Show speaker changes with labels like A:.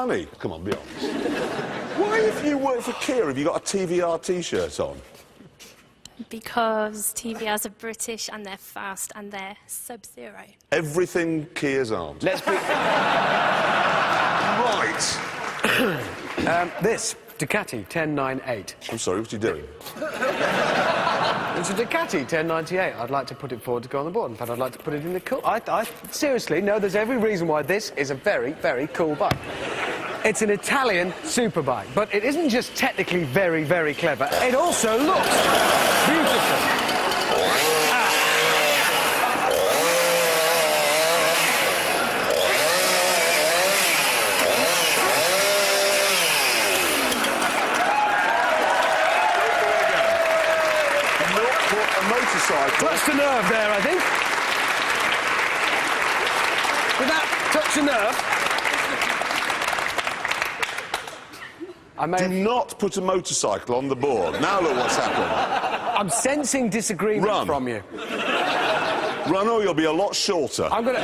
A: money. Come on, be honest. Why, if you work for Kia, have you got a TVR T-shirt on?
B: Because TVRs are British and they're fast and they're Sub-Zero.
A: Everything Kias aren't.
C: Let's be...
A: Right.
C: This, Ducati 1098.
A: I'm sorry, what are you doing?
C: It's a Ducati 1098. I'd like to put it forward to go on the board. In fact, I'd like to put it in the cool... I seriously, no, there's every reason why this is a very, very cool bike. It's an Italian superbike, but it isn't just technically very, very clever. It also looks beautiful.
A: A motorcycle.
C: Touched a nerve there, I think. Did that touch a nerve?
A: Do not put a motorcycle on the board. Now look what's happened.
C: I'm sensing disagreement from you.
A: Run or you'll be a lot shorter.
C: I'm gonna...